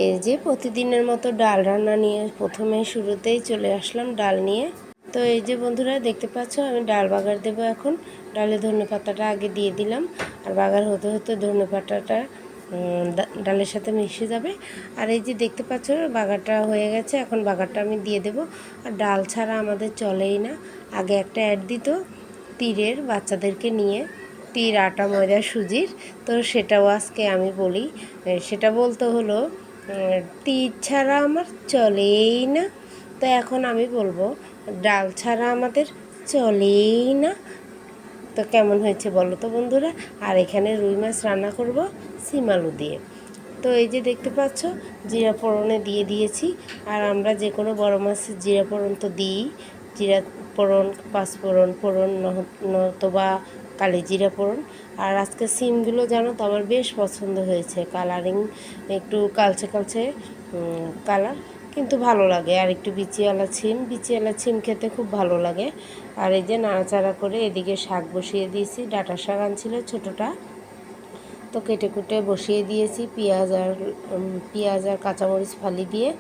এই যে প্রতিদিনের মতো ডাল রান্না নিয়ে প্রথমে শুরুতেই চলে আসলাম ডাল নিয়ে। তো এই যে বন্ধুরা দেখতে পাচ্ছ আমি ডাল বাগার দেবো এখন। ডালে ধনেপাতাটা আগে দিয়ে দিলাম, আর বাগার হতে হতে ধনেপাতাটা ডালের সাথে মিশে যাবে। আর এই যে দেখতে পাচ্ছ বাগারটা হয়ে গেছে, এখন বাগারটা আমি দিয়ে দেব। আর ডাল ছাড়া আমাদের চলেই না। আগে একটা অ্যাড দিত তীরের বাচ্চাদেরকে নিয়ে, তীর আটা ময়দা সুজির, তো সেটাও আজকে আমি বলি। সেটা বলতে হলো তীর ছাড়া আমার চলেই না। তো এখন আমি বলবো ডাল ছাড়া আমাদের চলেই না। তো কেমন হয়েছে বলো তো বন্ধুরা। আর এখানে রুই মাছ রান্না করব সিম আলু দিয়ে। তো এই যে দেখতে পাচ্ছ জিরা ফোড়নে দিয়ে দিয়েছি। আর আমরা যে কোনো বড় মাছের জিরা ফোড়ন তো দিই, জিরা ফোড়ন, পাঁচফোড়ন ফোড়ন, নতবা কালি জিরা ফোড়ন। আর আজকে সিমগুলো জানো তো আমার বেশ পছন্দ হয়েছে, কালারিং একটু কালচে কালচে কালার, কিন্তু ভালো লাগে। আর একটু বিচিওয়ালা সিম খেতে খুব ভালো লাগে। আর এই যে নাড়াচাড়া করে এদিকে শাক বসিয়ে দিয়েছি, ডাঁটা শাক আনছিল ছোটোটা, তো কেটে কুটে বসিয়ে দিয়েছি। পেঁয়াজ আর কাঁচামরিচ ফালি দিয়ে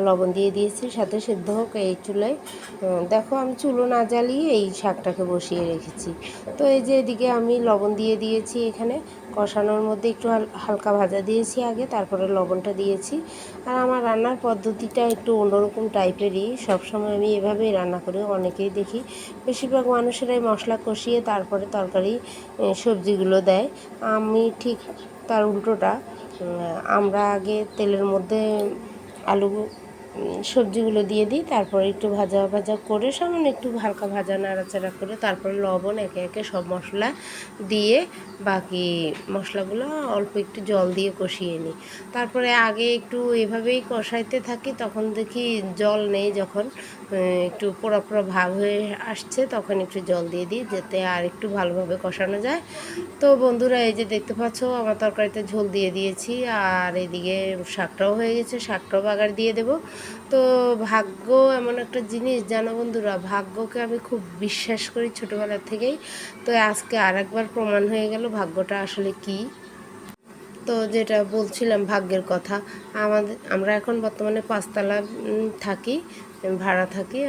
লবণ দিয়ে দিয়েছি, সাথে সেদ্ধ হোক এই চুলায়। দেখো আমি চুলো না জ্বালিয়ে এই শাকটাকে বসিয়ে রেখেছি। তো এই যে এদিকে আমি লবণ দিয়ে দিয়েছি, এখানে কষানোর মধ্যে একটু হালকা ভাজা দিয়েছি আগে, তারপরে লবণটা দিয়েছি। আর আমার রান্নার পদ্ধতিটা একটু অন্যরকম টাইপেরই, সবসময় আমি এভাবেই রান্না করি। অনেকেই দেখি বেশিরভাগ মানুষেরাই মশলা কষিয়ে তারপরে তরকারি সবজিগুলো দেয়, আমি ঠিক তার উল্টোটা। আমরা আগে তেলের মধ্যে আলু সবজিগুলো দিয়ে দিই, তারপরে একটু ভাজা ভাজা করে সামান্য একটু হালকা ভাজা নাড়াচাড়া করে তারপরে লবণ একে একে সব মশলা দিয়ে বাকি মশলাগুলো অল্প একটু জল দিয়ে কষিয়ে নিই। তারপরে আগে একটু এভাবেই কষাইতে থাকি, তখন দেখি জল নেই, যখন একটু পোড়া পোড়া ভাব হয়ে আসছে তখন একটু জল দিয়ে দিই, যাতে আর একটু ভালোভাবে কষানো যায়। তো বন্ধুরা এই যে দেখতে পাচ্ছ আমার তরকারিতে ঝোল দিয়ে দিয়েছি, আর এদিকে শাকটাও হয়ে গেছে, শাকটাও বাগার দিয়ে দেব। তো ভাগ্য এমন একটা জিনিস জানো বন্ধুরা, ভাগ্যকে আমি খুব বিশ্বাস করি ছোটোবেলা থেকেই। তো আজকে আরেকবার প্রমাণ হয়ে গেল ভাগ্যটা আসলে কী। তো যেটা বলছিলাম ভাগ্যের কথা, আমরা এখন বর্তমানে 5 তলা থাকি, ভাড়া থাকি।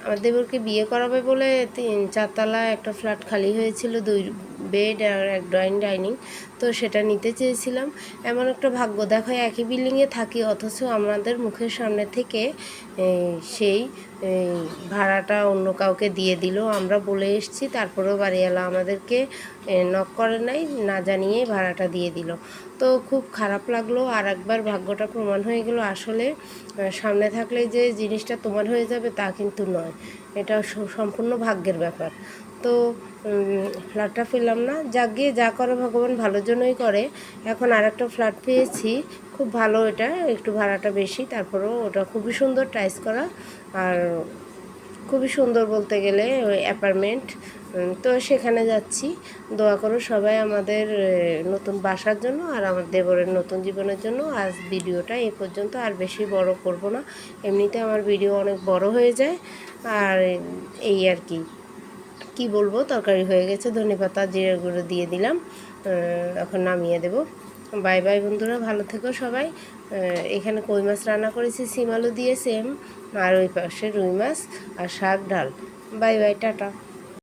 আমার দেবরকে বিয়ে করাবে বলে 3-4 তলা একটা ফ্ল্যাট খালি হয়েছিল, 2 বেড আর 1 ডাইনিং। তো সেটা নিতে চেয়েছিলাম। এমন একটা ভাগ্য, দেখো একই বিল্ডিংয়ে থাকি অথচ আমাদের মুখের সামনে থেকে সেই ভাড়াটা অন্য কাউকে দিয়ে দিল। আমরা বলে এসেছি, তারপরেও বাড়িওয়ালা আমাদেরকে নক করে নাই, না জানিয়ে ভাড়াটা দিয়ে দিল। তো খুব খারাপ লাগলো। আর একবার ভাগ্যটা প্রমাণ হয়ে গেল আসলে সামনে থাকলে যে জিনিসটা তোমার হয়ে যাবে তা কিন্তু নয়, এটা সম্পূর্ণ ভাগ্যের ব্যাপার। তো ফ্ল্যাটটা পেলাম না, যাক গিয়ে যা করে ভগবান ভালোর জন্যই করে। এখন আর একটা ফ্ল্যাট পেয়েছি, খুব ভালো, এটা একটু ভাড়াটা বেশি, তারপরেও ওটা খুবই সুন্দর, টাইলস করা, আর খুবই সুন্দর বলতে গেলে ওই অ্যাপার্টমেন্ট। তো সেখানে যাচ্ছি। দোয়া করো সবাই আমাদের নতুন বাসার জন্য আর আমার দেবরের নতুন জীবনের জন্য। আজ ভিডিওটা এ পর্যন্ত, আর বেশি বড় করব না, এমনিতে আমার ভিডিও অনেক বড় হয়ে যায়। আর এই আর কি কি বলবো, তরকারি হয়ে গেছে, ধনেপাতা জিরে গুঁড়ো দিয়ে দিলাম, এখন নামিয়ে দেব। বাই বাই বন্ধুরা, ভালো থেকো সবাই। এখানে কই মাছ রান্না করেছি সিম আলু দিয়ে সেম, আর ওই পাশে রুই মাছ আর শাক ডাল। Bye bye, tata.